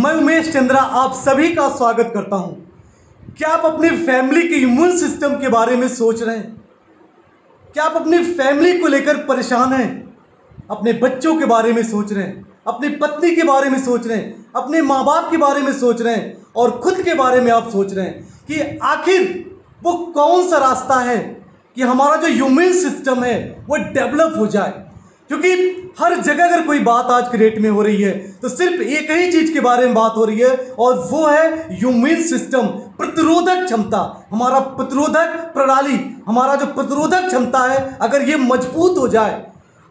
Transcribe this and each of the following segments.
मैं उमेश चंद्रा आप सभी का स्वागत करता हूं। क्या आप अपनी फैमिली के इम्यून सिस्टम के बारे में सोच रहे हैं? क्या आप अपनी फैमिली को लेकर परेशान हैं? अपने बच्चों के बारे में सोच रहे हैं, अपनी पत्नी के बारे में सोच रहे हैं, अपने माँ बाप के बारे में सोच रहे हैं और खुद के बारे में आप सोच रहे हैं कि आखिर वो कौन सा रास्ता है कि हमारा जो इम्यून सिस्टम है वो डेवलप हो जाए। क्योंकि हर जगह अगर कोई बात आज के डेट में हो रही है तो सिर्फ एक ही चीज के बारे में बात हो रही है और वो है इम्यून सिस्टम, प्रतिरोधक क्षमता। हमारा प्रतिरोधक प्रणाली, हमारा जो प्रतिरोधक क्षमता है, अगर ये मजबूत हो जाए,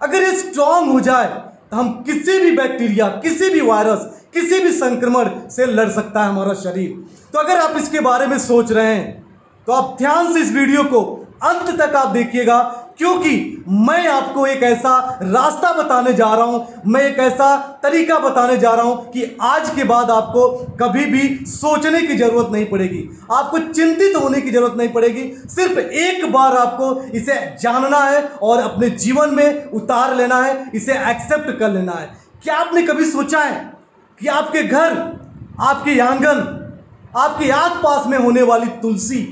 अगर ये स्ट्रांग हो जाए तो हम किसी भी बैक्टीरिया, किसी भी वायरस, किसी भी संक्रमण से लड़ सकता है हमारा शरीर। तो अगर आप इसके बारे में सोच रहे हैं तो आप ध्यान से इस वीडियो को अंत तक आप देखिएगा, क्योंकि मैं आपको एक ऐसा रास्ता बताने जा रहा हूं, मैं एक ऐसा तरीका बताने जा रहा हूं कि आज के बाद आपको कभी भी सोचने की जरूरत नहीं पड़ेगी, आपको चिंतित होने की जरूरत नहीं पड़ेगी। सिर्फ एक बार आपको इसे जानना है और अपने जीवन में उतार लेना है, इसे एक्सेप्ट कर लेना है। क्या आपने कभी सोचा है कि आपके घर, आपके आंगन, आपके आसपास में होने वाली तुलसी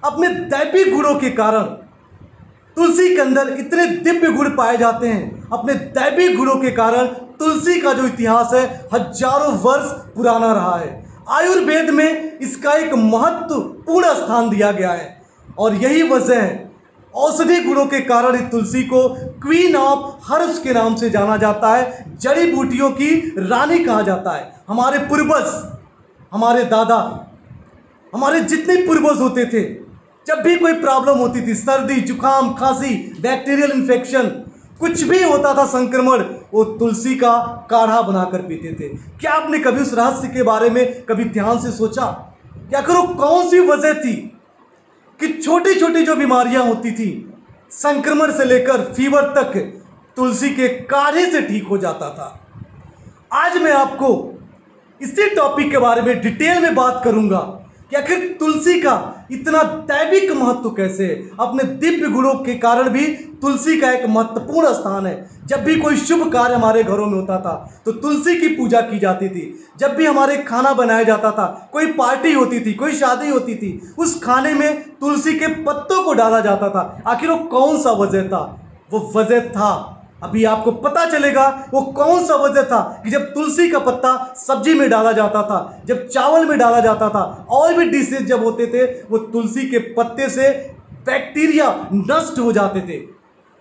अपने दैवी गुणों के कारण, तुलसी के अंदर इतने दिव्य गुण पाए जाते हैं, अपने दैवी गुणों के कारण तुलसी का जो इतिहास है हजारों वर्ष पुराना रहा है। आयुर्वेद में इसका एक महत्वपूर्ण स्थान दिया गया है और यही वजह है, औषधि गुणों के कारण इस तुलसी को क्वीन ऑफ हर्ब्स के नाम से जाना जाता है, जड़ी बूटियों की रानी कहा जाता है। हमारे पूर्वज, हमारे दादा, हमारे जितने पूर्वज होते थे, जब भी कोई प्रॉब्लम होती थी, सर्दी, जुकाम, खांसी, बैक्टीरियल इन्फेक्शन, कुछ भी होता था संक्रमण, वो तुलसी का काढ़ा बनाकर पीते थे। क्या आपने कभी उस रहस्य के बारे में कभी ध्यान से सोचा? क्या करो कौन सी वजह थी कि छोटी छोटी जो बीमारियां होती थी, संक्रमण से लेकर फीवर तक, तुलसी के काढ़े से ठीक हो जाता था। आज मैं आपको इसी टॉपिक के बारे में डिटेल में बात करूंगा कि आखिर तुलसी का इतना दैविक महत्व कैसे है। अपने दिव्य गुणों के कारण भी तुलसी का एक महत्वपूर्ण स्थान है। जब भी कोई शुभ कार्य हमारे घरों में होता था तो तुलसी की पूजा की जाती थी। जब भी हमारे खाना बनाया जाता था, कोई पार्टी होती थी, कोई शादी होती थी, उस खाने में तुलसी के पत्तों को डाला जाता था। आखिर वो कौन सा वजह था? वो वजह था, अभी आपको पता चलेगा वो कौन सा वजह था कि जब तुलसी का पत्ता सब्जी में डाला जाता था, जब चावल में डाला जाता था, और भी डिशेज जब होते थे, वो तुलसी के पत्ते से बैक्टीरिया नष्ट हो जाते थे।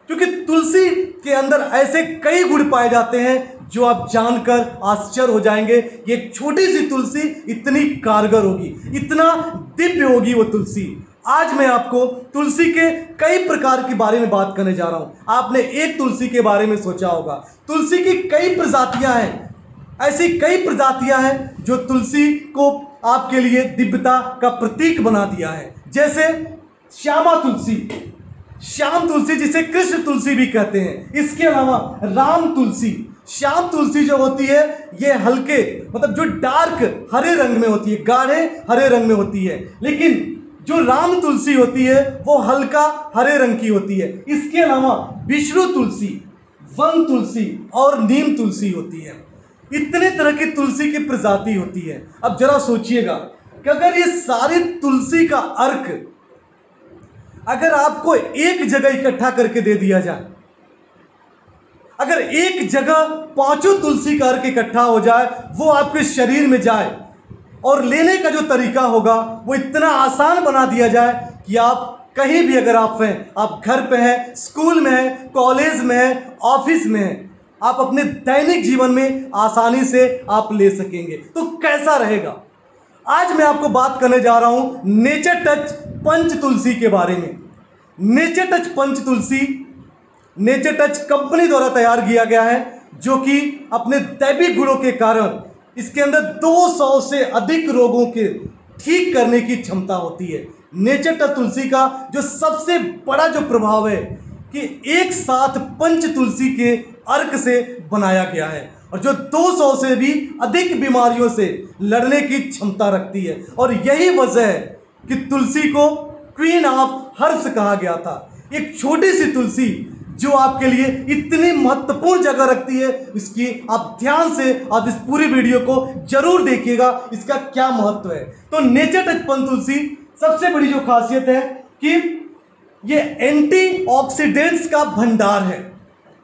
क्योंकि तुलसी के अंदर ऐसे कई गुण पाए जाते हैं जो आप जानकर आश्चर्य हो जाएंगे। ये एक छोटी सी तुलसी इतनी कारगर होगी, इतना दिव्य होगी वो तुलसी। आज मैं आपको तुलसी के कई प्रकार के बारे में बात करने जा रहा हूं। आपने एक तुलसी के बारे में सोचा होगा, तुलसी की कई प्रजातियां हैं, ऐसी कई प्रजातियां हैं जो तुलसी को आपके लिए दिव्यता का प्रतीक बना दिया है। जैसे श्यामा तुलसी, श्याम तुलसी जिसे कृष्ण तुलसी भी कहते हैं। इसके अलावा राम तुलसी। श्याम तुलसी जो होती है ये हल्के, मतलब जो डार्क हरे रंग में होती है, गाढ़े हरे रंग में होती है, लेकिन जो राम तुलसी होती है वो हल्का हरे रंग की होती है। इसके अलावा विष्णु तुलसी, वन तुलसी और नीम तुलसी होती है। इतने तरह की तुलसी की प्रजाति होती है। अब जरा सोचिएगा कि अगर ये सारी तुलसी का अर्क अगर आपको एक जगह इकट्ठा करके दे दिया जाए, अगर एक जगह पांचों तुलसी का अर्क इकट्ठा हो जाए, वो आपके शरीर में जाए और लेने का जो तरीका होगा वो इतना आसान बना दिया जाए कि आप कहीं भी अगर आप हैं, आप घर पे हैं, स्कूल में हैं, कॉलेज में हैं, ऑफिस में हैं, आप अपने दैनिक जीवन में आसानी से आप ले सकेंगे। तो कैसा रहेगा? आज मैं आपको बात करने जा रहा हूं नेचर टच पंच तुलसी के बारे में। नेचर टच पंच तुलसी नेचर टच कंपनी द्वारा तैयार किया गया है, जो कि अपने दैविक गुणों के कारण इसके अंदर 200 से अधिक रोगों के ठीक करने की क्षमता होती है। नेचर टच तुलसी का जो सबसे बड़ा जो प्रभाव है कि एक साथ पंच तुलसी के अर्क से बनाया गया है और जो 200 से भी अधिक बीमारियों से लड़ने की क्षमता रखती है। और यही वजह है कि तुलसी को क्वीन ऑफ हर्ब्स कहा गया था। एक छोटी सी तुलसी जो आपके लिए इतनी महत्वपूर्ण जगह रखती है, इसकी आप ध्यान से आप इस पूरी वीडियो को जरूर देखिएगा, इसका क्या महत्व है। तो नेचर टच पंचतुलसी सबसे बड़ी जो खासियत है कि ये एंटीऑक्सीडेंट्स का भंडार है।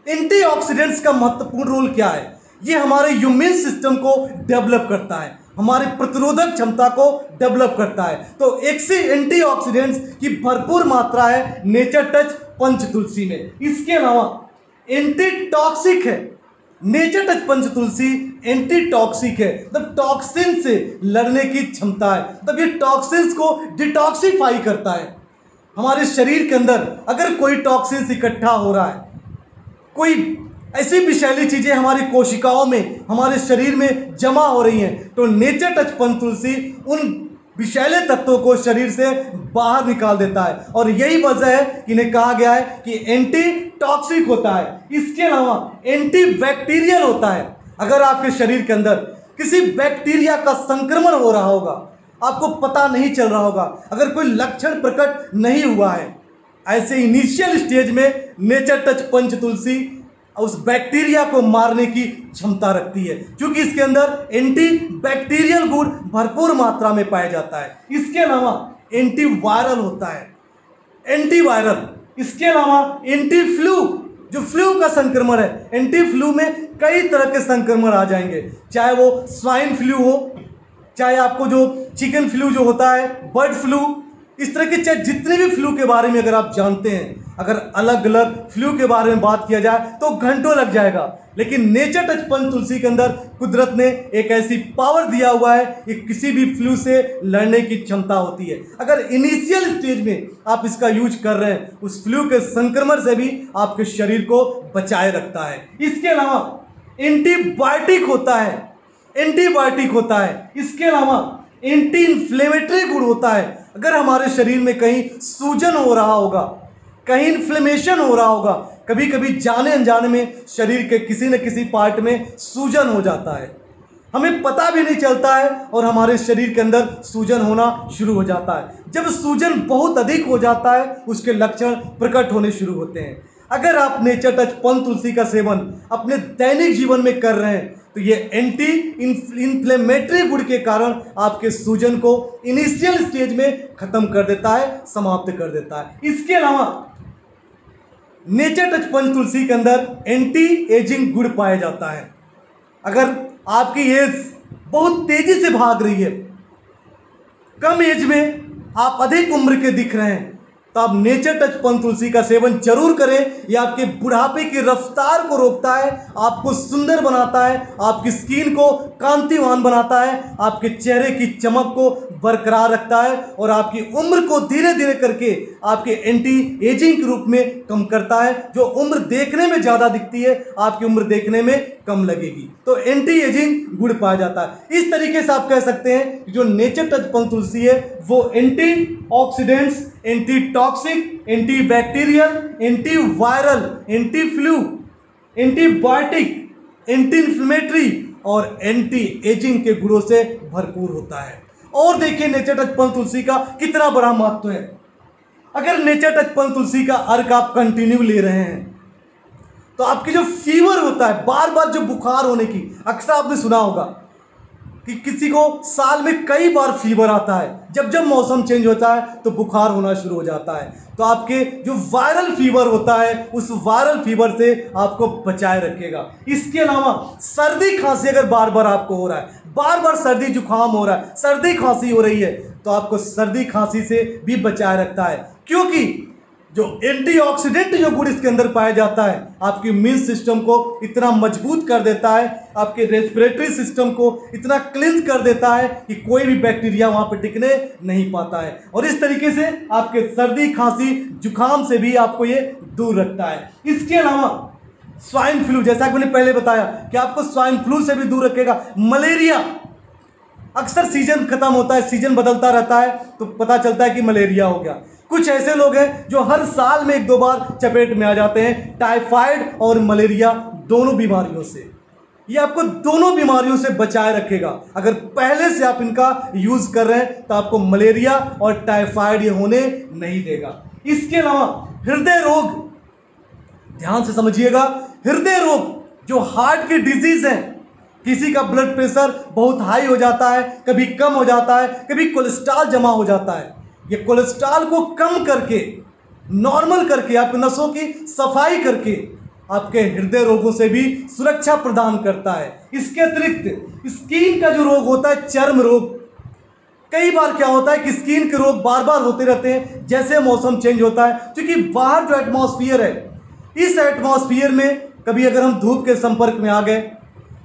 एंटीऑक्सीडेंट्स का महत्वपूर्ण रोल क्या है? ये हमारे इम्यून सिस्टम को डेवलप करता है, हमारी प्रतिरोधक क्षमता को डेवलप करता है। तो एंटीऑक्सीडेंट्स की भरपूर मात्रा है नेचर टच पंचतुलसी में। इसके अलावा एंटीटॉक्सिक है। नेचर टच पंचतुलसी एंटीटॉक्सिक है, मतलब टॉक्सिन से लड़ने की क्षमता है, मतलब ये टॉक्सिन्स को डिटॉक्सिफाई करता है। हमारे शरीर के अंदर अगर कोई टॉक्सिन्स इकट्ठा हो रहा है, कोई ऐसी विषैली चीजें हमारी कोशिकाओं में, हमारे शरीर में जमा हो रही हैं, तो नेचर टच पंचतुलसी उन विषैले तत्वों को शरीर से बाहर निकाल देता है। और यही वजह है कि इन्हें कहा गया है कि एंटी टॉक्सिक होता है। इसके अलावा एंटी बैक्टीरियल होता है। अगर आपके शरीर के अंदर किसी बैक्टीरिया का संक्रमण हो रहा होगा, आपको पता नहीं चल रहा होगा, अगर कोई लक्षण प्रकट नहीं हुआ है, ऐसे इनिशियल स्टेज में नेचर टच पंचतुलसी उस बैक्टीरिया को मारने की क्षमता रखती है, क्योंकि इसके अंदर एंटी बैक्टीरियल गुण भरपूर मात्रा में पाया जाता है। इसके अलावा एंटीवायरल होता है, एंटीवायरल। इसके अलावा एंटी फ्लू, जो फ्लू का संक्रमण है, एंटी फ्लू में कई तरह के संक्रमण आ जाएंगे, चाहे वो स्वाइन फ्लू हो, चाहे आपको जो चिकन फ्लू जो होता है, बर्ड फ्लू, इस तरह के चाहे जितने भी फ्लू के बारे में अगर आप जानते हैं, अगर अलग अलग फ्लू के बारे में बात किया जाए तो घंटों लग जाएगा। लेकिन नेचर टच पंचतुलसी के अंदर कुदरत ने एक ऐसी पावर दिया हुआ है कि किसी भी फ्लू से लड़ने की क्षमता होती है। अगर इनिशियल स्टेज में आप इसका यूज कर रहे हैं, उस फ्लू के संक्रमण से भी आपके शरीर को बचाए रखता है। इसके अलावा एंटीबायोटिक होता है, एंटीबायोटिक होता है। इसके अलावा एंटी इन्फ्लेमेटरी गुण होता है। अगर हमारे शरीर में कहीं सूजन हो रहा होगा, कहीं इन्फ्लेमेशन हो रहा होगा, कभी कभी जाने अनजाने में शरीर के किसी न किसी पार्ट में सूजन हो जाता है, हमें पता भी नहीं चलता है और हमारे शरीर के अंदर सूजन होना शुरू हो जाता है। जब सूजन बहुत अधिक हो जाता है, उसके लक्षण प्रकट होने शुरू होते हैं। अगर आप नेचर टच पंचतुलसी का सेवन अपने दैनिक जीवन में कर रहे हैं, तो ये एंटी इन्फ्लेमेटरी गुण के कारण आपके सूजन को इनिशियल स्टेज में खत्म कर देता है, समाप्त कर देता है। इसके अलावा नेचर टच पंचतुलसी के अंदर एंटी एजिंग गुण पाया जाता है। अगर आपकी एज बहुत तेजी से भाग रही है, कम एज में आप अधिक उम्र के दिख रहे हैं, तो आप नेचर टच पंचतुलसी का सेवन जरूर करें। यह आपके बुढ़ापे की रफ्तार को रोकता है, आपको सुंदर बनाता है, आपकी स्किन को कांतिवान बनाता है, आपके चेहरे की चमक को बरकरार रखता है और आपकी उम्र को धीरे धीरे करके आपके एंटी एजिंग के रूप में कम करता है। जो उम्र देखने में ज़्यादा दिखती है, आपकी उम्र देखने में कम लगेगी। तो एंटी एजिंग गुण पाया जाता है। इस तरीके से आप कह सकते हैं कि जो नेचर टच पंचतुलसी है वो anti oxidants, anti toxic, anti bacterial, anti viral, anti flu, antibiotic, anti inflammatory और एंटी एजिंग के गुणों से भरपूर होता है। और देखिए नेचर टच पंचतुलसी का कितना बड़ा महत्व है। अगर नेचर टच पंचतुलसी का अर्क आप कंटिन्यू ले रहे हैं, तो आपकी जो फीवर होता है, बार बार जो बुखार होने की, अक्सर आपने सुना होगा कि किसी को साल में कई बार फीवर आता है, जब जब मौसम चेंज होता है तो बुखार होना शुरू हो जाता है। तो आपके जो वायरल फीवर होता है, उस वायरल फीवर से आपको बचाए रखेगा। इसके अलावा सर्दी खांसी अगर बार बार आपको हो रहा है, बार बार सर्दी जुकाम हो रहा है, सर्दी खांसी हो रही है, तो आपको सर्दी खांसी से भी बचाए रखता है, क्योंकि जो एंटीऑक्सीडेंट जो गुण इसके अंदर पाया जाता है, आपके इम्यून सिस्टम को इतना मजबूत कर देता है, आपके रेस्पिरेटरी सिस्टम को इतना क्लींस कर देता है कि कोई भी बैक्टीरिया वहां पर टिकने नहीं पाता है। और इस तरीके से आपके सर्दी खांसी जुकाम से भी आपको ये दूर रखता है। इसके अलावा स्वाइन फ्लू, जैसा कि मैंने पहले बताया कि आपको स्वाइन फ्लू से भी दूर रखेगा। मलेरिया, अक्सर सीजन खत्म होता है, सीजन बदलता रहता है, तो पता चलता है कि मलेरिया हो गया। कुछ ऐसे लोग हैं जो हर साल में एक दो बार चपेट में आ जाते हैं, टाइफाइड और मलेरिया दोनों बीमारियों से। ये आपको दोनों बीमारियों से बचाए रखेगा। अगर पहले से आप इनका यूज कर रहे हैं तो आपको मलेरिया और टाइफाइड ये होने नहीं देगा। इसके अलावा हृदय रोग, ध्यान से समझिएगा, हृदय रोग जो हार्ट की डिजीज है, किसी का ब्लड प्रेशर बहुत हाई हो जाता है, कभी कम हो जाता है, कभी कोलेस्ट्रॉल जमा हो जाता है। ये कोलेस्ट्रॉल को कम करके, नॉर्मल करके, आपके नसों की सफाई करके आपके हृदय रोगों से भी सुरक्षा प्रदान करता है। इसके अतिरिक्त स्किन का जो रोग होता है, चर्म रोग, कई बार क्या होता है कि स्किन के रोग बार बार होते रहते हैं जैसे मौसम चेंज होता है, क्योंकि बाहर जो एटमॉस्फेयर है, इस एटमॉस्फेयर में कभी अगर हम धूप के संपर्क में आ गए,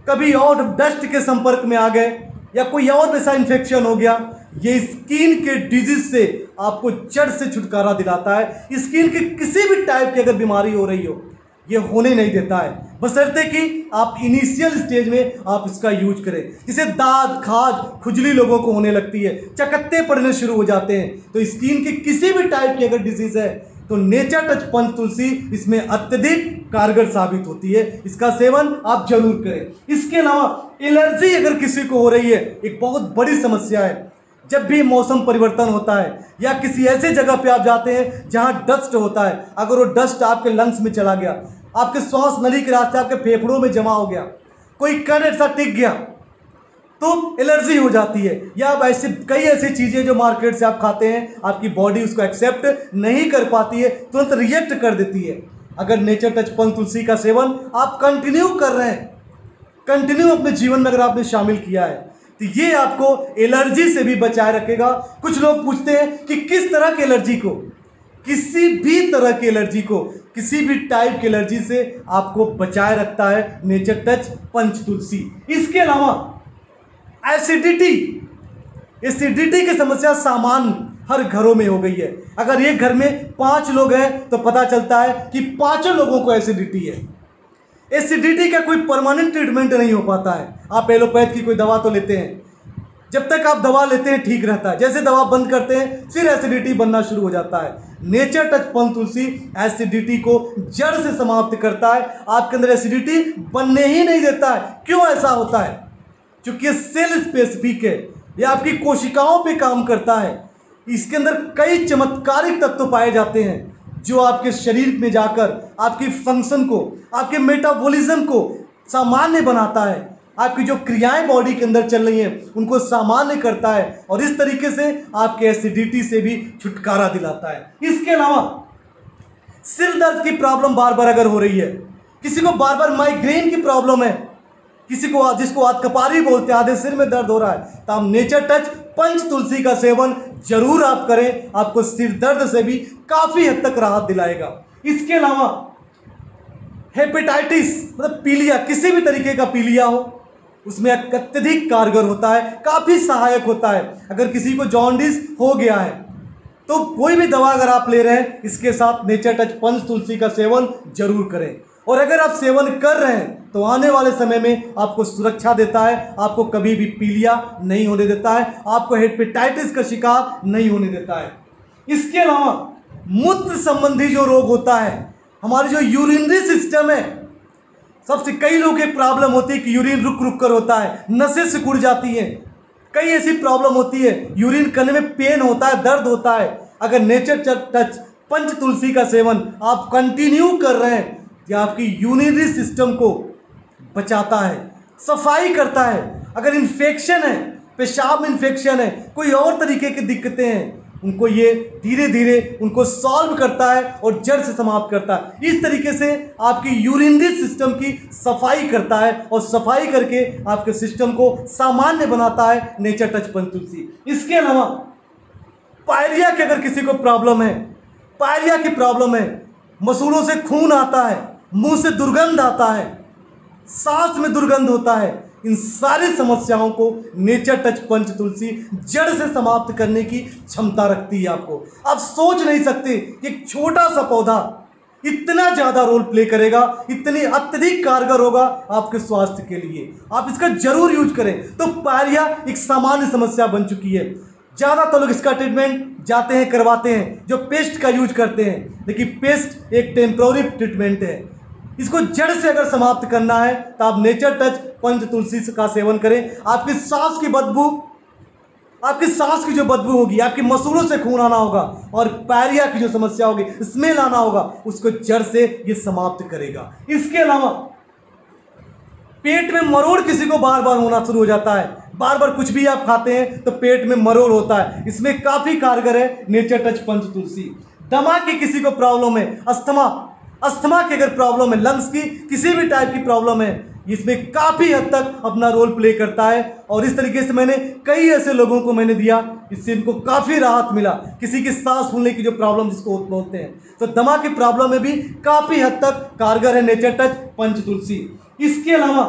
कभी और डस्ट के संपर्क में आ गए, या कोई और वैसा इन्फेक्शन हो गया, ये स्किन के डिजीज से आपको जड़ से छुटकारा दिलाता है। स्किन की किसी भी टाइप की अगर बीमारी हो रही हो, ये होने नहीं देता है, बशर्ते कि आप इनिशियल स्टेज में आप इसका यूज करें। जैसे दाद, खाज, खुजली लोगों को होने लगती है, चकत्ते पड़ने शुरू हो जाते हैं, तो स्किन की किसी भी टाइप की अगर डिजीज है तो नेचर टच पंच तुलसी इसमें अत्यधिक कारगर साबित होती है। इसका सेवन आप जरूर करें। इसके अलावा एलर्जी अगर किसी को हो रही है, एक बहुत बड़ी समस्या है। जब भी मौसम परिवर्तन होता है या किसी ऐसे जगह पे आप जाते हैं जहां डस्ट होता है, अगर वो डस्ट आपके लंग्स में चला गया, आपके श्वास नली के रास्ते आपके फेफड़ों में जमा हो गया, कोई कण ऐसा टिक गया, तो एलर्जी हो जाती है। या अब ऐसे कई ऐसी चीज़ें जो मार्केट से आप खाते हैं, आपकी बॉडी उसको एक्सेप्ट नहीं कर पाती है, तुरंत रिएक्ट कर देती है। अगर नेचर टच पंच तुलसी का सेवन आप कंटिन्यू कर रहे हैं, कंटिन्यू अपने जीवन में अगर आपने शामिल किया है, तो ये आपको एलर्जी से भी बचाए रखेगा। कुछ लोग पूछते हैं कि किस तरह की एलर्जी को, किसी भी तरह की एलर्जी को, किसी भी टाइप की एलर्जी से आपको बचाए रखता है नेचर टच पंच तुलसी। इसके अलावा एसिडिटी की समस्या सामान्य हर घरों में हो गई है। अगर एक घर में 5 लोग हैं तो पता चलता है कि 5 लोगों को एसिडिटी है। एसिडिटी का कोई परमानेंट ट्रीटमेंट नहीं हो पाता है। आप एलोपैथ की कोई दवा तो लेते हैं, जब तक आप दवा लेते हैं ठीक रहता है, जैसे दवा बंद करते हैं फिर एसिडिटी बनना शुरू हो जाता है। नेचर टच पंच तुलसी एसिडिटी को जड़ से समाप्त करता है, आपके अंदर एसिडिटी बनने ही नहीं देता है। क्यों ऐसा होता है? क्योंकि ये सेल स्पेसिफिक है, ये आपकी कोशिकाओं पे काम करता है। इसके अंदर कई चमत्कारिक तत्व पाए जाते हैं जो आपके शरीर में जाकर आपकी फंक्शन को, आपके मेटाबॉलिज्म को सामान्य बनाता है, आपकी जो क्रियाएं बॉडी के अंदर चल रही हैं उनको सामान्य करता है, और इस तरीके से आपके एसिडिटी से भी छुटकारा दिलाता है। इसके अलावा सिर दर्द की प्रॉब्लम बार बार अगर हो रही है, किसी को बार बार माइग्रेन की प्रॉब्लम है, किसी को जिसको आतकपारी बोलते हैं, आधे सिर में दर्द हो रहा है, तो आप नेचर टच पंच तुलसी का सेवन जरूर आप करें, आपको सिर दर्द से भी काफ़ी हद तक राहत दिलाएगा। इसके अलावा हेपेटाइटिस मतलब पीलिया, किसी भी तरीके का पीलिया हो, उसमें अत्यधिक कारगर होता है, काफ़ी सहायक होता है। अगर किसी को जॉन्डिस हो गया है तो कोई भी दवा अगर आप ले रहे हैं, इसके साथ नेचर टच पंच तुलसी का सेवन जरूर करें। और अगर आप सेवन कर रहे हैं तो आने वाले समय में आपको सुरक्षा देता है, आपको कभी भी पीलिया नहीं होने देता है, आपको हेपेटाइटिस का शिकार नहीं होने देता है। इसके अलावा मूत्र संबंधी जो रोग होता है, हमारी जो यूरिनरी सिस्टम है, सबसे कई लोगों की प्रॉब्लम होती है कि यूरिन रुक रुक कर होता है, नसें सिकुड़ जाती हैं, कई ऐसी प्रॉब्लम होती है, यूरिन करने में पेन होता है, दर्द होता है। अगर नेचर टच पंच तुलसी का सेवन आप कंटिन्यू कर रहे हैं, यह आपकी यूरिनरी सिस्टम को बचाता है, सफाई करता है। अगर इन्फेक्शन है, पेशाब में इन्फेक्शन है, कोई और तरीके की दिक्कतें हैं, उनको ये धीरे धीरे उनको सॉल्व करता है और जड़ से समाप्त करता है। इस तरीके से आपकी यूरिनरी सिस्टम की सफाई करता है और सफाई करके आपके सिस्टम को सामान्य बनाता है नेचर टच पंच तुलसी। इसके अलावा पायरिया की अगर किसी को प्रॉब्लम है, पायरिया की प्रॉब्लम है, मसूड़ों से खून आता है, मुंह से दुर्गंध आता है, सांस में दुर्गंध होता है, इन सारी समस्याओं को नेचर टच पंच तुलसी जड़ से समाप्त करने की क्षमता रखती है। आपको आप सोच नहीं सकते कि एक छोटा सा पौधा इतना ज़्यादा रोल प्ले करेगा, इतनी अत्यधिक कारगर होगा आपके स्वास्थ्य के लिए। आप इसका जरूर यूज करें। तो पायरिया एक सामान्य समस्या बन चुकी है, ज़्यादातर लोग इसका ट्रीटमेंट जाते हैं करवाते हैं, जो पेस्ट का यूज करते हैं, लेकिन पेस्ट एक टेम्प्रोरी ट्रीटमेंट है। इसको जड़ से अगर समाप्त करना है तो आप नेचर टच पंच तुलसी का सेवन करें। आपकी सांस की बदबू, आपकी सांस की जो बदबू होगी, आपकी मसूड़ों से खून आना होगा और पायरिया की जो समस्या होगी, स्मेल आना होगा, उसको जड़ से ये समाप्त करेगा। इसके अलावा पेट में मरोड़ किसी को बार बार होना शुरू हो जाता है, बार बार कुछ भी आप खाते हैं तो पेट में मरोड़ होता है, इसमें काफ़ी कारगर है नेचर टच पंच तुलसी। दमा की किसी को प्रॉब्लम है, अस्थमा की अगर प्रॉब्लम है, लंग्स की किसी भी टाइप की प्रॉब्लम है, इसमें काफ़ी हद तक अपना रोल प्ले करता है। और इस तरीके से मैंने कई ऐसे लोगों को मैंने दिया, इससे इनको काफ़ी राहत मिला। किसी की सांस फूलने की जो प्रॉब्लम जिसको होते हैं, तो दमा की प्रॉब्लम में भी काफ़ी हद तक कारगर है नेचर टच पंच तुलसी। इसके अलावा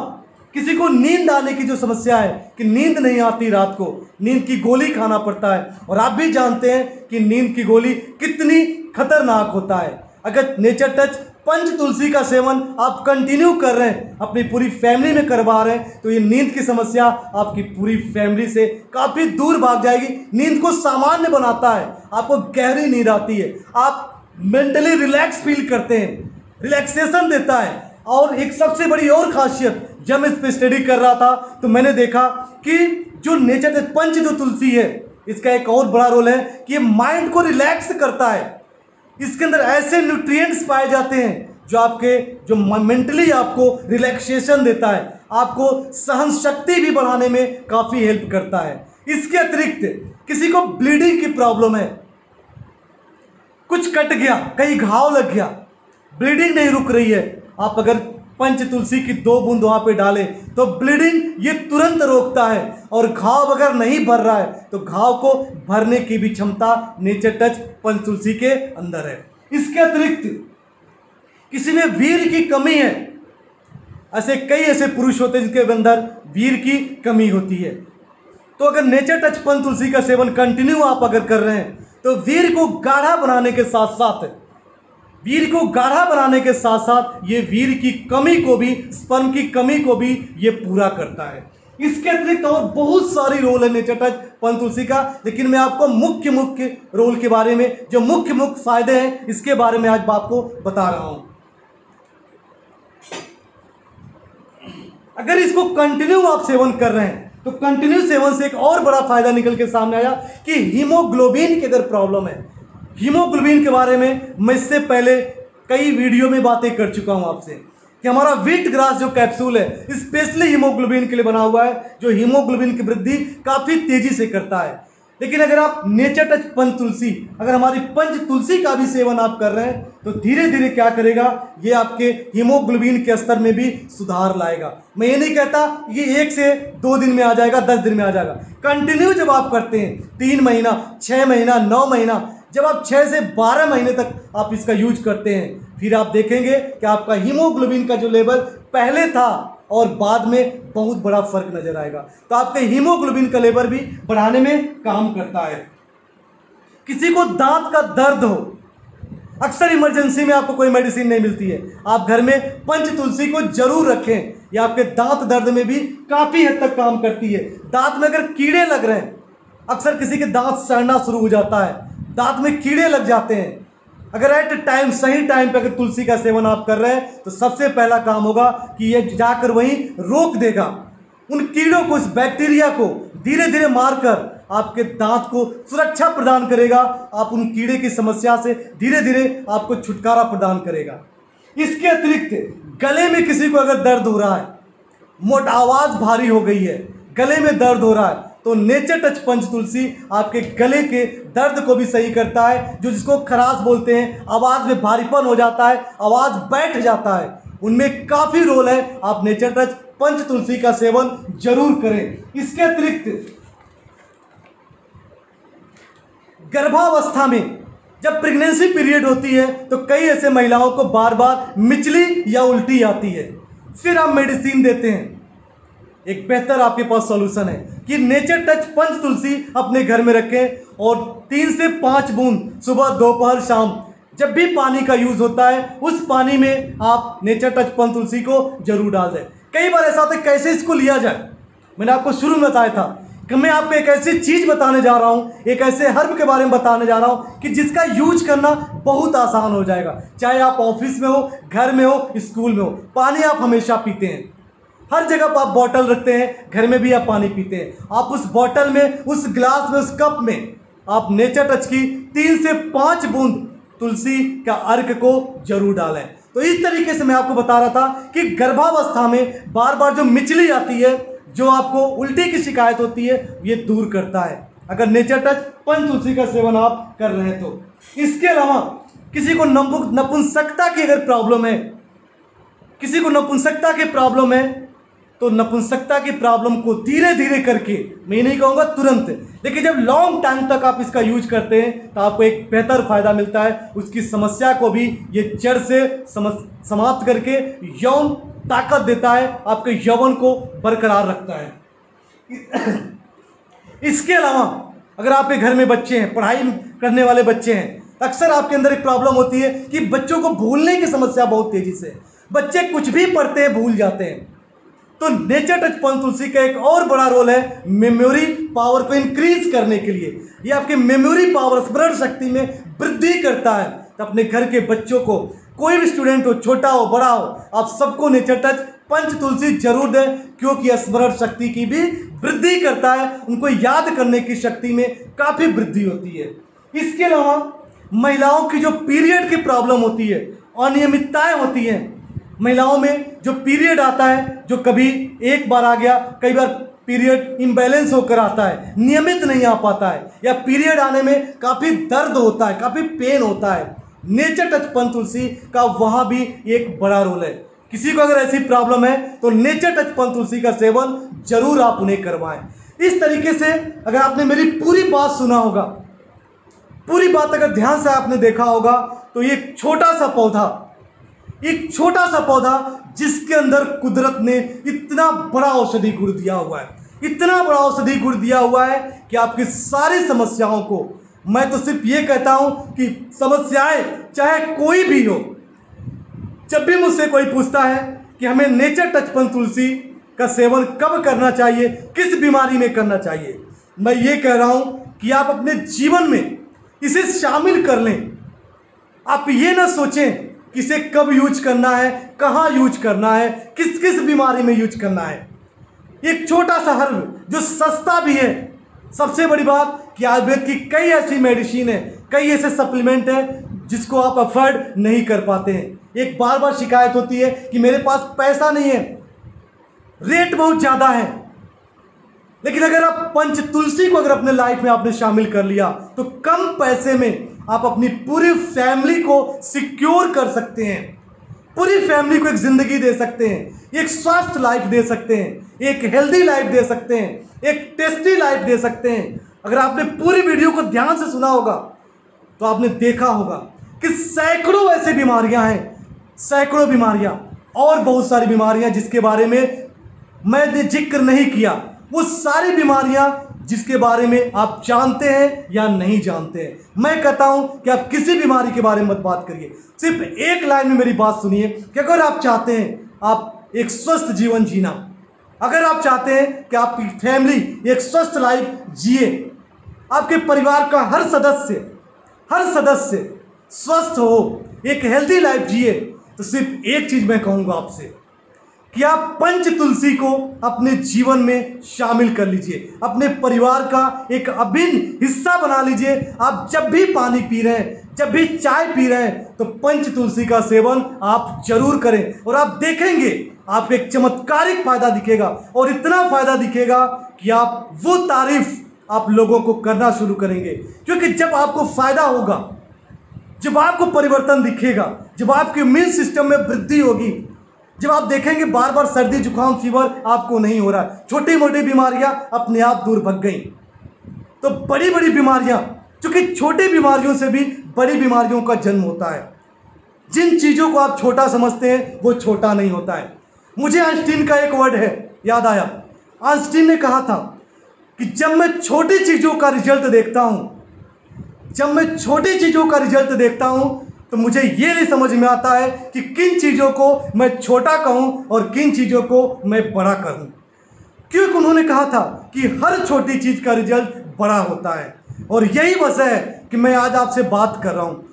किसी को नींद आने की जो समस्या है कि नींद नहीं आती, रात को नींद की गोली खाना पड़ता है, और आप भी जानते हैं कि नींद की गोली कितनी खतरनाक होता है। अगर नेचर टच पंच तुलसी का सेवन आप कंटिन्यू कर रहे हैं, अपनी पूरी फैमिली में करवा रहे हैं, तो ये नींद की समस्या आपकी पूरी फैमिली से काफ़ी दूर भाग जाएगी। नींद को सामान्य बनाता है, आपको गहरी नींद आती है, आप मेंटली रिलैक्स फील करते हैं, रिलैक्सेशन देता है। और एक सबसे बड़ी और खासियत, जब मैं इस पर स्टडी कर रहा था तो मैंने देखा कि जो नेचर टच पंच जो तुलसी है, इसका एक और बड़ा रोल है कि ये माइंड को रिलैक्स करता है। इसके अंदर ऐसे न्यूट्रिएंट्स पाए जाते हैं जो आपके जो मेंटली आपको रिलैक्सेशन देता है, आपको सहन शक्ति भी बढ़ाने में काफ़ी हेल्प करता है। इसके अतिरिक्त किसी को ब्लीडिंग की प्रॉब्लम है, कुछ कट गया, कहीं घाव लग गया, ब्लीडिंग नहीं रुक रही है, आप अगर पंच तुलसी की 2 बूंद वहाँ पे डालें तो ब्लीडिंग ये तुरंत रोकता है। और घाव अगर नहीं भर रहा है तो घाव को भरने की भी क्षमता नेचर टच पंच तुलसी के अंदर है। इसके अतिरिक्त किसी में वीर की कमी है, ऐसे कई ऐसे पुरुष होते हैं जिनके अंदर वीर की कमी होती है, तो अगर नेचर टच पंच तुलसी का सेवन कंटिन्यू आप अगर कर रहे हैं तो वीर को गाढ़ा बनाने के साथ साथ ये वीर की कमी को भी, स्पर्म की कमी को भी ये पूरा करता है। इसके अतिरिक्त और बहुत सारी रोल है नेचर टच पंच तुलसी का, लेकिन मैं आपको मुख्य रोल के बारे में, जो मुख्य फायदे हैं, इसके बारे में आज आपको बता रहा हूं। अगर इसको कंटिन्यू आप सेवन कर रहे हैं तो कंटिन्यू सेवन से एक और बड़ा फायदा निकल के सामने आया कि हीमोग्लोबिन की अगर प्रॉब्लम है, हीमोग्लोबिन के बारे में मैं इससे पहले कई वीडियो में बातें कर चुका हूं आपसे कि हमारा व्हीट ग्रास जो कैप्सूल है स्पेशली हीमोग्लोबिन के लिए बना हुआ है, जो हीमोग्लोबिन की वृद्धि काफ़ी तेजी से करता है। लेकिन अगर आप नेचर टच पंच तुलसी, अगर हमारी पंच तुलसी का भी सेवन आप कर रहे हैं तो धीरे धीरे क्या करेगा, ये आपके हीमोग्लोबिन के स्तर में भी सुधार लाएगा। मैं ये नहीं कहता कि 1 से 2 दिन में आ जाएगा, 10 दिन में आ जाएगा। कंटिन्यू जब आप करते हैं 3 महीना, 6 महीना, 9 महीना, जब आप 6 से 12 महीने तक आप इसका यूज करते हैं, फिर आप देखेंगे कि आपका हीमोग्लोबिन का जो लेवल पहले था और बाद में बहुत बड़ा फर्क नजर आएगा। तो आपके हीमोग्लोबिन का लेवल भी बढ़ाने में काम करता है। किसी को दांत का दर्द हो, अक्सर इमरजेंसी में आपको कोई मेडिसिन नहीं मिलती है, आप घर में पंच तुलसी को जरूर रखें, ये आपके दांत दर्द में भी काफ़ी हद तक काम करती है। दांत में अगर कीड़े लग रहे हैं, अक्सर किसी के दांत सड़ना शुरू हो जाता है, दांत में कीड़े लग जाते हैं, अगर एट टाइम, सही टाइम पे अगर तुलसी का सेवन आप कर रहे हैं तो सबसे पहला काम होगा कि ये जाकर वहीं रोक देगा उन कीड़ों को, इस बैक्टीरिया को धीरे धीरे मारकर आपके दांत को सुरक्षा प्रदान करेगा। आप उन कीड़े की समस्या से धीरे धीरे आपको छुटकारा प्रदान करेगा। इसके अतिरिक्त गले में किसी को अगर दर्द हो रहा है, मोटा आवाज़ भारी हो गई है, गले में दर्द हो रहा है, तो नेचर टच पंच तुलसी आपके गले के दर्द को भी सही करता है। जो जिसको खराश बोलते हैं, आवाज़ में भारीपन हो जाता है, आवाज़ बैठ जाता है, उनमें काफ़ी रोल है। आप नेचर टच पंच तुलसी का सेवन जरूर करें। इसके अतिरिक्त गर्भावस्था में जब प्रेगनेंसी पीरियड होती है तो कई ऐसे महिलाओं को बार बार मिचली या उल्टी आती है, फिर आप मेडिसिन देते हैं। एक बेहतर आपके पास सॉल्यूशन है कि नेचर टच पंच तुलसी अपने घर में रखें और 3 से 5 बूंद सुबह, दोपहर, शाम जब भी पानी का यूज़ होता है उस पानी में आप नेचर टच पंच तुलसी को जरूर डाल दें। कई बार ऐसा होता है कैसे इसको लिया जाए, मैंने आपको शुरू में बताया था कि मैं आपको एक ऐसी चीज़ बताने जा रहा हूँ, एक ऐसे हर्ब के बारे में बताने जा रहा हूँ कि जिसका यूज करना बहुत आसान हो जाएगा। चाहे आप ऑफिस में हो, घर में हो, स्कूल में हो, पानी आप हमेशा पीते हैं, हर जगह पर आप बॉटल रखते हैं, घर में भी आप पानी पीते हैं। आप उस बॉटल में, उस ग्लास में, उस कप में आप नेचर टच की 3 से 5 बूंद तुलसी का अर्क को जरूर डालें। तो इस तरीके से मैं आपको बता रहा था कि गर्भावस्था में बार बार जो मिचली आती है, जो आपको उल्टी की शिकायत होती है, ये दूर करता है अगर नेचर टच पंच तुलसी का सेवन आप कर रहे हैं तो। इसके अलावा किसी को नपुंसकता की अगर प्रॉब्लम है, किसी को नपुंसकता की प्रॉब्लम है, तो नपुंसकता की प्रॉब्लम को धीरे धीरे करके, मैं नहीं कहूँगा तुरंत, लेकिन जब लॉन्ग टाइम तक आप इसका यूज करते हैं तो आपको एक बेहतर फायदा मिलता है। उसकी समस्या को भी ये जड़ से समाप्त करके यौन ताकत देता है, आपके यौवन को बरकरार रखता है। इसके अलावा अगर आपके घर में बच्चे हैं, पढ़ाई करने वाले बच्चे हैं, अक्सर आपके अंदर एक प्रॉब्लम होती है कि बच्चों को भूलने की समस्या बहुत तेजी से, बच्चे कुछ भी पढ़ते हैं भूल जाते हैं। तो नेचर टच पंच तुलसी का एक और बड़ा रोल है मेमोरी पावर को इंक्रीज करने के लिए। ये आपके मेमोरी पावर, स्मरण शक्ति में वृद्धि करता है। तो अपने घर के बच्चों को, कोई भी स्टूडेंट हो, छोटा हो बड़ा हो, आप सबको नेचर टच पंच तुलसी जरूर दें, क्योंकि यह स्मरण शक्ति की भी वृद्धि करता है, उनको याद करने की शक्ति में काफ़ी वृद्धि होती है। इसके अलावा महिलाओं की जो पीरियड की प्रॉब्लम होती है, अनियमितताएं होती हैं, महिलाओं में जो पीरियड आता है, जो कभी एक बार आ गया, कई बार पीरियड इम्बैलेंस होकर आता है, नियमित नहीं आ पाता है, या पीरियड आने में काफ़ी दर्द होता है, काफ़ी पेन होता है, नेचर टच पंच तुलसी का वहाँ भी एक बड़ा रोल है। किसी को अगर ऐसी प्रॉब्लम है तो नेचर टच पंच तुलसी का सेवन जरूर आप उन्हें करवाएं। इस तरीके से अगर आपने मेरी पूरी बात सुना होगा, पूरी बात अगर ध्यान से आपने देखा होगा, तो ये एक छोटा सा पौधा जिसके अंदर कुदरत ने इतना बड़ा औषधि गुण दिया हुआ है, इतना बड़ा औषधि गुण दिया हुआ है कि आपकी सारी समस्याओं को, मैं तो सिर्फ ये कहता हूं कि समस्याएं चाहे कोई भी हो, जब भी मुझसे कोई पूछता है कि हमें नेचर टच पंच तुलसी का सेवन कब करना चाहिए, किस बीमारी में करना चाहिए, मैं ये कह रहा हूं कि आप अपने जीवन में इसे शामिल कर लें। आप ये ना सोचें कि इसे कब यूज करना है, कहाँ यूज करना है, किस किस बीमारी में यूज करना है। एक छोटा सा हर्ब जो सस्ता भी है, सबसे बड़ी बात कि आयुर्वेद की कई ऐसी मेडिसिन है, कई ऐसे सप्लीमेंट हैं जिसको आप अफोर्ड नहीं कर पाते हैं। एक बार बार शिकायत होती है कि मेरे पास पैसा नहीं है, रेट बहुत ज़्यादा है, लेकिन अगर आप पंच तुलसी को अगर अपने लाइफ में आपने शामिल कर लिया तो कम पैसे में आप अपनी पूरी फैमिली को सिक्योर कर सकते हैं, पूरी फैमिली को एक ज़िंदगी दे सकते हैं, एक स्वस्थ लाइफ दे सकते हैं, एक हेल्दी लाइफ दे सकते हैं, एक टेस्टी लाइफ दे सकते हैं। अगर आपने पूरी वीडियो को ध्यान से सुना होगा तो आपने देखा होगा कि सैकड़ों ऐसी बीमारियां हैं, सैकड़ों बीमारियां और बहुत सारी बीमारियां जिसके बारे में मैंने जिक्र नहीं किया, वो सारी बीमारियां जिसके बारे में आप जानते हैं या नहीं जानते हैं। मैं कहता हूं कि आप किसी बीमारी के बारे में मत बात करिए, सिर्फ एक लाइन में मेरी बात सुनिए कि अगर आप चाहते हैं आप एक स्वस्थ जीवन जीना, अगर आप चाहते हैं कि आपकी फैमिली एक स्वस्थ लाइफ जिए, आपके परिवार का हर सदस्य स्वस्थ हो, एक हेल्दी लाइफ जिए, तो सिर्फ एक चीज़ मैं कहूँगा आपसे कि आप पंच तुलसी को अपने जीवन में शामिल कर लीजिए, अपने परिवार का एक अभिन्न हिस्सा बना लीजिए। आप जब भी पानी पी रहे हैं, जब भी चाय पी रहे हैं, तो पंच तुलसी का सेवन आप जरूर करें और आप देखेंगे आपको एक चमत्कारिक फायदा दिखेगा, और इतना फायदा दिखेगा कि आप वो तारीफ आप लोगों को करना शुरू करेंगे। क्योंकि जब आपको फायदा होगा, जब आपको परिवर्तन दिखेगा, जब आपके इम्यून सिस्टम में वृद्धि होगी, जब आप देखेंगे बार बार सर्दी जुकाम फीवर आपको नहीं हो रहा, छोटी मोटी बीमारियां अपने आप दूर भग गई, तो बड़ी बड़ी बीमारियां, क्योंकि छोटी बीमारियों से भी बड़ी बीमारियों का जन्म होता है। जिन चीज़ों को आप छोटा समझते हैं वो छोटा नहीं होता है। मुझे आइंस्टीन का एक वर्ड है याद आया। आइंस्टीन ने कहा था कि जब मैं छोटी चीज़ों का रिजल्ट देखता हूँ तो मुझे ये नहीं समझ में आता है कि किन चीज़ों को मैं छोटा कहूँ और किन चीज़ों को मैं बड़ा कहूँ। क्योंकि उन्होंने कहा था कि हर छोटी चीज़ का रिजल्ट बड़ा होता है, और यही वजह है कि मैं आज आपसे बात कर रहा हूँ।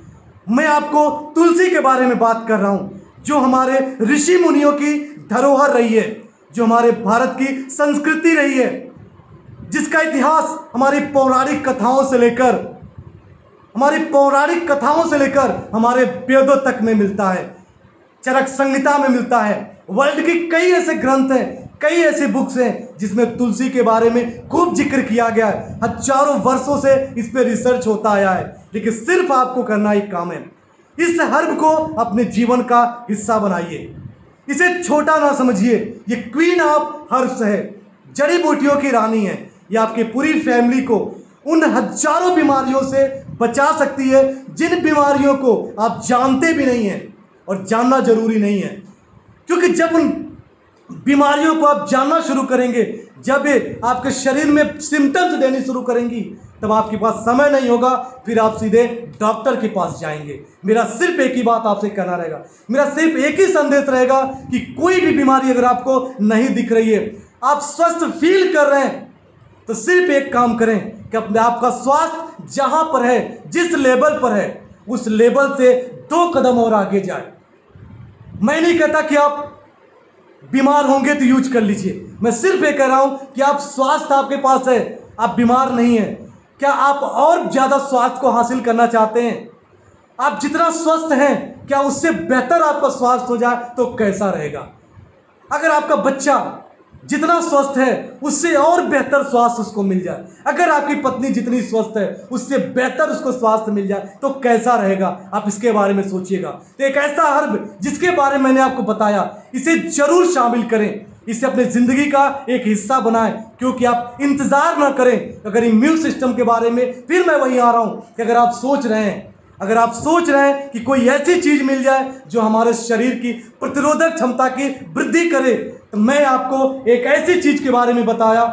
मैं आपको तुलसी के बारे में बात कर रहा हूँ, जो हमारे ऋषि मुनियों की धरोहर रही है, जो हमारे भारत की संस्कृति रही है, जिसका इतिहास हमारी पौराणिक कथाओं से लेकर हमारे वेदों तक में मिलता है, चरक संहिता में मिलता है। वर्ल्ड की कई ऐसे ग्रंथ हैं, कई ऐसे बुक्स हैं जिसमें तुलसी के बारे में खूब जिक्र किया गया है। हजारों वर्षों से इस पे रिसर्च होता आया है, लेकिन सिर्फ आपको करना एक काम है, इस हर्ब को अपने जीवन का हिस्सा बनाइए। इसे छोटा ना समझिए, ये क्वीन ऑफ हर्ब्स है, जड़ी बूटियों की रानी है। ये आपकी पूरी फैमिली को उन हजारों बीमारियों से बचा सकती है, जिन बीमारियों को आप जानते भी नहीं हैं और जानना जरूरी नहीं है। क्योंकि जब उन बीमारियों को आप जानना शुरू करेंगे, जब ये आपके शरीर में सिम्टम्स देनी शुरू करेंगी, तब आपके पास समय नहीं होगा, फिर आप सीधे डॉक्टर के पास जाएंगे। मेरा सिर्फ एक ही बात आपसे कहना रहेगा, मेरा सिर्फ एक ही संदेश रहेगा कि कोई भी बीमारी अगर आपको नहीं दिख रही है, आप स्वस्थ फील कर रहे हैं, तो सिर्फ एक काम करें कि अपने आपका स्वास्थ्य जहां पर है, जिस लेवल पर है, उस लेवल से 2 कदम और आगे जाए। मैं नहीं कहता कि आप बीमार होंगे तो यूज कर लीजिए, मैं सिर्फ ये कह रहा हूं कि आप स्वास्थ्य आपके पास है, आप बीमार नहीं हैं। क्या आप और ज़्यादा स्वास्थ्य को हासिल करना चाहते हैं? आप जितना स्वस्थ हैं, क्या उससे बेहतर आपका स्वास्थ्य हो जाए तो कैसा रहेगा? अगर आपका बच्चा जितना स्वस्थ है, उससे और बेहतर स्वास्थ्य उसको मिल जाए, अगर आपकी पत्नी जितनी स्वस्थ है, उससे बेहतर उसको स्वास्थ्य मिल जाए तो कैसा रहेगा? आप इसके बारे में सोचिएगा। तो एक ऐसा हर्ब जिसके बारे में मैंने आपको बताया, इसे जरूर शामिल करें, इसे अपने ज़िंदगी का एक हिस्सा बनाएं। क्योंकि आप इंतज़ार ना करें। अगर इम्यून सिस्टम के बारे में फिर मैं वहीं आ रहा हूं कि अगर आप सोच रहे हैं कि कोई ऐसी चीज़ मिल जाए जो हमारे शरीर की प्रतिरोधक क्षमता की वृद्धि करे, तो मैं आपको एक ऐसी चीज़ के बारे में बताया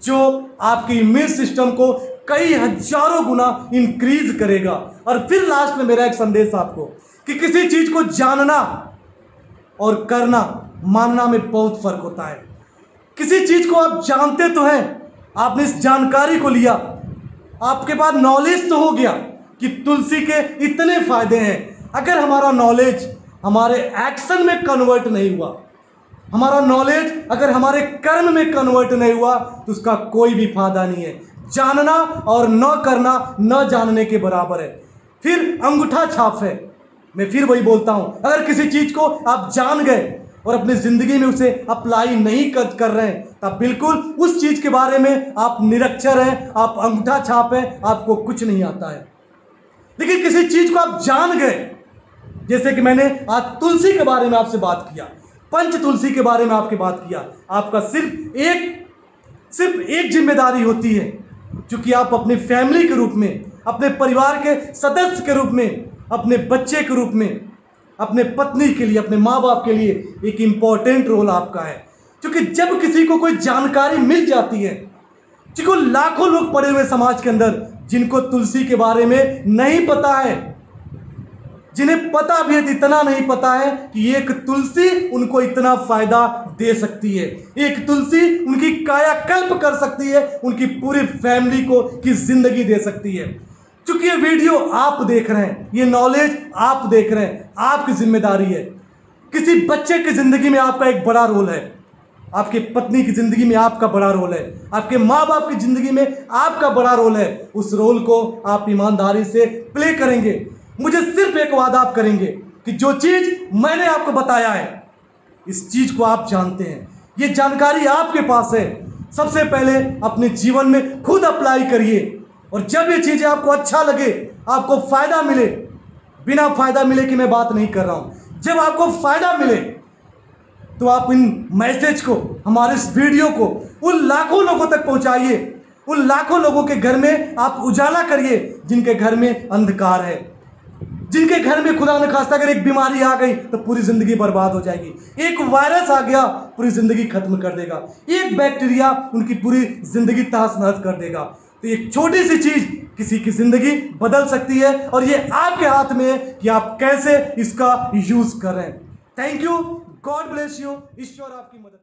जो आपकी इम्यून सिस्टम को कई हजारों गुना इंक्रीज करेगा। और फिर लास्ट में मेरा एक संदेश आपको कि किसी चीज़ को जानना और करना, मानना में बहुत फर्क होता है। किसी चीज़ को आप जानते तो हैं, आपने इस जानकारी को लिया, आपके पास नॉलेज तो हो गया कि तुलसी के इतने फायदे हैं। अगर हमारा नॉलेज हमारे एक्शन में कन्वर्ट नहीं हुआ, हमारा नॉलेज अगर हमारे कर्म में कन्वर्ट नहीं हुआ, तो उसका कोई भी फायदा नहीं है। जानना और न करना न जानने के बराबर है। फिर अंगूठा छाप है। मैं फिर वही बोलता हूं, अगर किसी चीज़ को आप जान गए और अपनी ज़िंदगी में उसे अप्लाई नहीं कर रहे हैं, तब बिल्कुल उस चीज़ के बारे में आप निरक्षर हैं, आप अंगूठा छाप हैं, आपको कुछ नहीं आता है। लेकिन किसी चीज़ को आप जान गए, जैसे कि मैंने आज तुलसी के बारे में आपसे बात किया, पंच तुलसी के बारे में आपकी बात किया, आपका सिर्फ एक जिम्मेदारी होती है, क्योंकि आप अपनी फैमिली के रूप में, अपने परिवार के सदस्य के रूप में, अपने बच्चे के रूप में, अपने पत्नी के लिए, अपने माँ बाप के लिए एक इम्पॉर्टेंट रोल आपका है। क्योंकि जब किसी को कोई जानकारी मिल जाती है, जिनको लाखों लोग पड़े हुए समाज के अंदर जिनको तुलसी के बारे में नहीं पता है, जिन्हें पता भी है इतना नहीं पता है कि एक तुलसी उनको इतना फायदा दे सकती है, एक तुलसी उनकी कायाकल्प कर सकती है, उनकी पूरी फैमिली को की जिंदगी दे सकती है। क्योंकि ये वीडियो आप देख रहे हैं, ये नॉलेज आप देख रहे हैं, आपकी जिम्मेदारी है। किसी बच्चे की जिंदगी में आपका एक बड़ा रोल है, आपकी पत्नी की जिंदगी में आपका बड़ा रोल है, आपके माँ बाप की जिंदगी में आपका बड़ा रोल है। उस रोल को आप ईमानदारी से प्ले करेंगे। मुझे सिर्फ एक वादा आप करेंगे कि जो चीज़ मैंने आपको बताया है, इस चीज़ को आप जानते हैं, ये जानकारी आपके पास है। सबसे पहले अपने जीवन में खुद अप्लाई करिए, और जब ये चीज़ें आपको अच्छा लगे, आपको फ़ायदा मिले, बिना फ़ायदा मिले कि मैं बात नहीं कर रहा हूँ, जब आपको फ़ायदा मिले तो आप इन मैसेज को, हमारे इस वीडियो को उन लाखों लोगों तक पहुँचाइए, उन लाखों लोगों के घर में आप उजाला करिए जिनके घर में अंधकार है, जिनके घर में खुदा न खास्ता अगर एक बीमारी आ गई तो पूरी ज़िंदगी बर्बाद हो जाएगी, एक वायरस आ गया पूरी ज़िंदगी खत्म कर देगा, एक बैक्टीरिया उनकी पूरी ज़िंदगी तहस नहस कर देगा। तो एक छोटी सी चीज़ किसी की ज़िंदगी बदल सकती है, और ये आपके हाथ में है कि आप कैसे इसका यूज़ करें। Thank you, God bless you, ईश्वर आपकी मदद।